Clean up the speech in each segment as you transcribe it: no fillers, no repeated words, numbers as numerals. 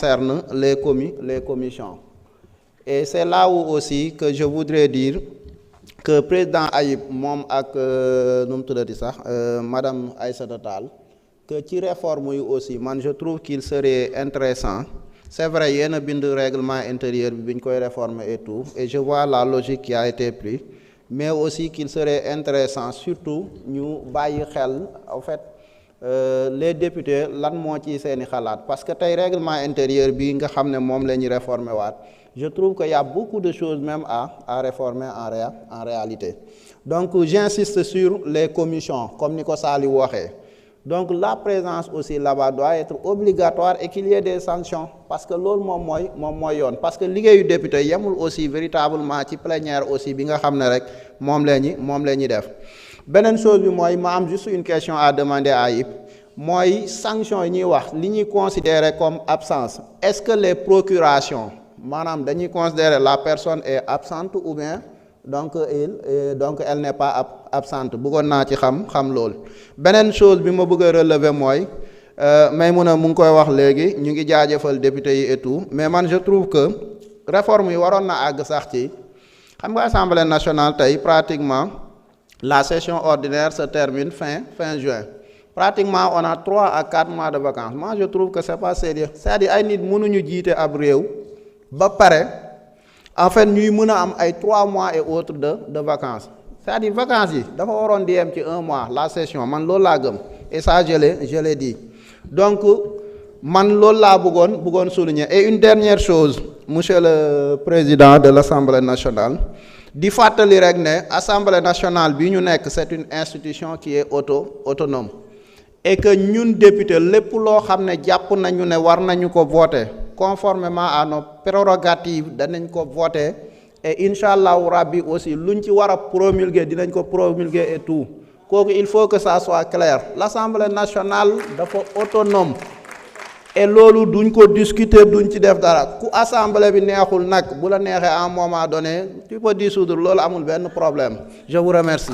concerne les commissions. Et c'est là où aussi que je voudrais dire que président Ayib moom ak nu mu tuddati sax madame Aïssata Tall que ci réforme yi aussi man je trouve qu'il serait intéressant c'est vrai yéen a bind règlement intérieur bi ñu koy réformer et tout et je vois la logique qui a été prise mais aussi qu'il serait intéressant surtout ñu bàyyi xel en fait les députés lan moo ci seeni xalaat parce que tey règlement intérieur bi nga xam ne moom la ñuy réformer waat je trouve qu'il y a beaucoup de choses même à réformer en réalité donc j'insiste sur les commissions comme ni ko Sali waxee donc la présence aussi là-bas doit être obligatoire et qu'il y ait des sanctions parce que loolu moom mooy yoon parce que liggéeyu député yemul aussi véritablement ci plénière aussi bi nga xam ne rek moom la ñuy def beneen chose bi mooy ma am juste une question à demander à Ayib mooy sanction yi ñuy wax li ñuy considérer comme absence est-ce que les procurations maanaam dañuy considérer la personne est absente ou bien donc elle n'est pas absente bëggoon naa ci xam loolu beneen chose bi ma bëgg a relever mooy Maïmouna mu ngi koy wax léegi ñu ngi jaajëfal député yi et tout mais man je trouve que réforme yi waroon na àgg sax ci xam nga Assemblée nationale tey pratiquement la session ordinaire se termine fin juin pratiquement on a 3 à 4 mois de vacances moi je trouve que c'est pas sérieux c'est-à-dire ay nit mënuñu jiite ab réew ba pare en fait ñuy mën a am ay 3 mois et autres de vacances c'est-à-dire vacances yi dafa waroon di yem ci 1 mois la session man loolu laa gëm et ça je l'ai dit donc man loolu laa bëggoon souligner et une dernière chose monsieur le président de l'Assemblée nationale di fàttali rek ne Assemblée nationale bi ñu nekk c'est une institution qui est autonome et que ñun député lépp loo xam ne jàpp nañu ne war nañu ko voter conformément à nos prérogatives danañ ko voter et incha allahu rabbi aussi luñ ci war a promulguer dinañ ko promulguer et tout kooku il faut que ça soit clair l'Assemblée nationale dafa autonome et loolu duñ ko discuter duñ ci def dara ku assemblée bi neexul nag bu la neexee à un moment donné tu peux dissoudre loolu amul benn problème je vous remercie.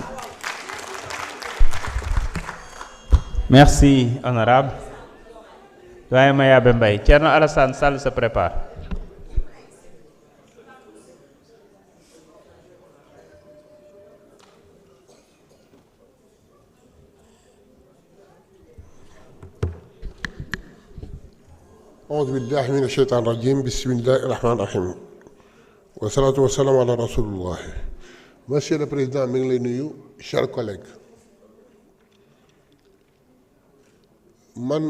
Merci honorable doyen Mayabé Mbaye. Thierno Alassane Sall se prépare. A'uuzu billahi mina shaytaani rajiim bismillahi rahmaani rahiim wa salaatu wa salaam ala rasulillah. Monsieur le Président mi ngi lay nuyu chers collègues man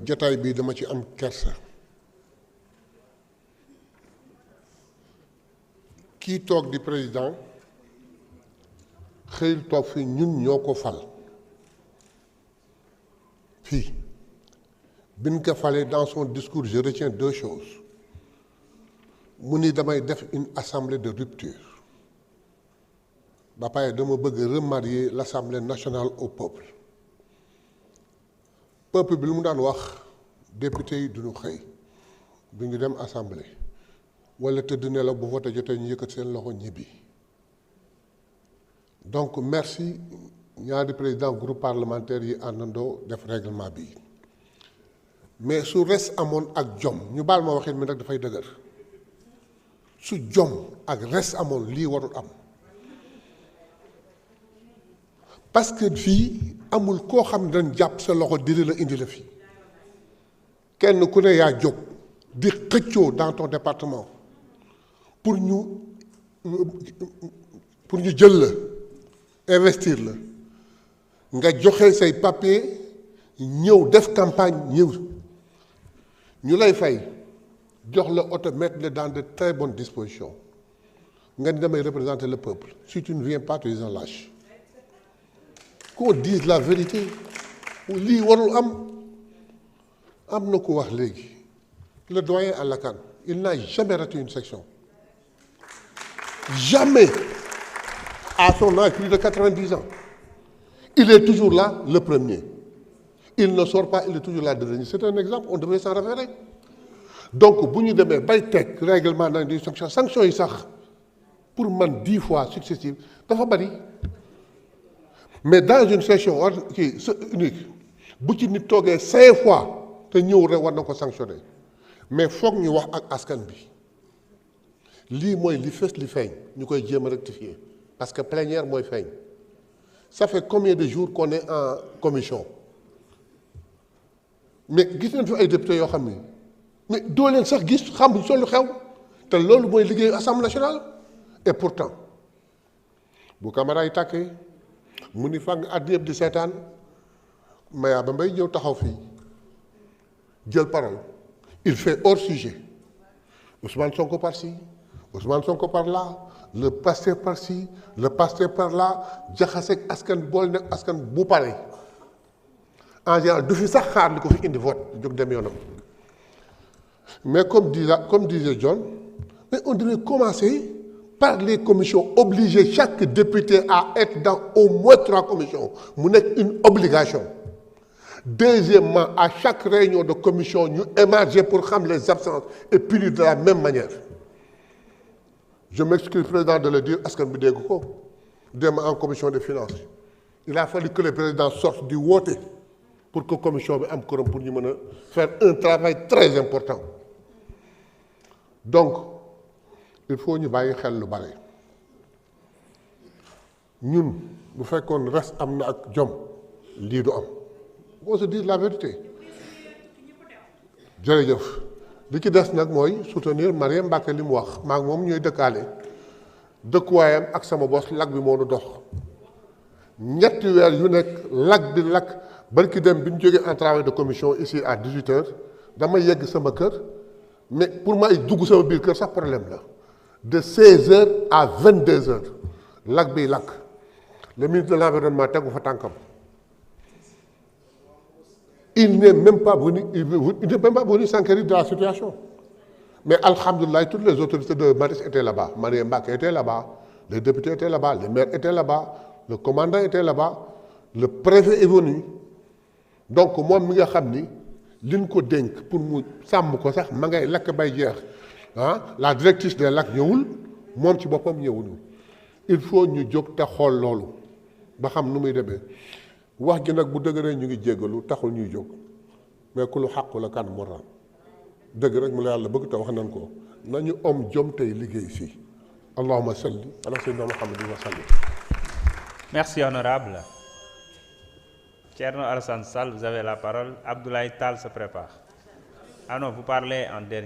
jotaay bi dama ci am kersa kii toog di président xëyul toog fi ñun ñoo ko fal fii biñ ko falee dans son discours je retiens 2 choses mu ni damay def une assemblée de rupture ba pare dama bëgg remarier l'Assemblée nationale au peuple bi lu mu daan wax député yi duñu xëy du ñu dem assemblée wala tëdd ne la bu voté jotee ñu yëkkat seen loxo ñibbi donc merci ñaari président groupe parlementaire yi àndandoo def règlement bi mais su res amoon ak jom ñu baal ma waxin mi nag dafay dëgër su jom ak res amoon lii warul am parce que fii amul koo xam ne dañ jàpp sa loxo diri la indi la fii kenn ku ne yaa jóg di xëccoo dans ton département pour ñu jël la investir la nga joxe say papier ñëw def campagne ñëw ñu lay fay jox la oto mettre la dans de très bonnes dispositions nga ni damay représenter le peuple si tu ne viens pas tu es un lâche. Qu'on dise la vérité lii warul am na ko wax léegi le doyen Alakan il n'a jamais raté une section jamais à son âge plus de 90 ans il est toujours là le premier il ne sort pas il est toujours là le dernier c'est un exemple on devrait s'en référer donc bu ñu demee bay teg règlement dans des sanctions yi sax pour man 10 fois successives dafa bari mais dans une session unique bu ci nit toogee 5 fois te ñëw rek war na ko sanctionner mais foog ñu wax ak askan bi lii mooy li fës li feeñ ñu koy jéem a rectifier parce que plénière mooy feeñ. Ça fait combien de jours qu'on est en commission mais gis nañ fi ay députés yoo xam ni mais doo leen sax gis xam soo lu xew te loolu mooy liggéeyu assemblée nationale et pourtant bu caméra yi tàkkee mu ni fang àddina yëpp di seetaan Mayaba Mbaye ñëw taxaw fii jël parole il fait hors sujet Ousmane Sonko par-ci Ousmane Sonko par-là le Pastef par-ci le Pastef par-là jaxaseeg askan bool nag askan bu pare en général du fi sax xaar li ko fi indi vote jóg dem yoonam mais comme disait John mais on devait commencer par les commissions, obliger chaque député à être dans au moins 3 commissions mu nekk une obligation. Deuxièmement, à chaque réunion de commission ñu émarger pour xam les absences et punir de la même manière. Je m'excuse président de le dire askan bi dégg ko dem en commission des finances il a fallu que le président sorte di woote pour que commission bi am quorum pour ñu mën a faire un travail très important donc il faut ñu bàyyi xel lu bare ñun bu fekkoon res am na ak jom lii du am on se dit la vérité jërëjëf li ci des nag mooy soutenir Marième Mbacké li mu wax maa ngi moom ñooy dëkkaale dëkkuwaayam ak sama bos lag bi moo nu dox ñetti weer yu nekk lag bi lakk barki dem bi ñu jógee en travail de commission ici à 18h dama yegg sama kër mais pour ma dugg sama biir kër sax problème la de 16h à 22h lag bi lakk le ministre de l'environnement tegu fa tànkam il n'est même pas venu s'enquérir de la situation mais alhamdoulilah toutes les autorités de Maristes étaient là-bas Marième Mbacké était là-bas les députés étaient là-bas les maires étaient là-bas le commandant était là-bas le préfet est venu donc moom mi nga xam ni liñ ko dénk pour mu sàmm ko sax ma ngay lakk bay jeex la directrice des lacs ñëwul moom ci boppam ñëwul il faut ñu jóg te xool loolu ba xam nu muy demee wax ji nag bu dëgëree ñu ngi jéggalu taxul ñuy jóg mais ku lu xàqu la kan moral dëgg rek mu la yàlla bëgg te wax nañ ko nañu am jom tey liggéey fii allahumma salli ala sayyidina Muhammadin wa sallim. Merci honorable. Thierno Alassane Sall, vous avez la parole. Abdoulaye Tall se prépare. Ah non, vous parlez en dernier.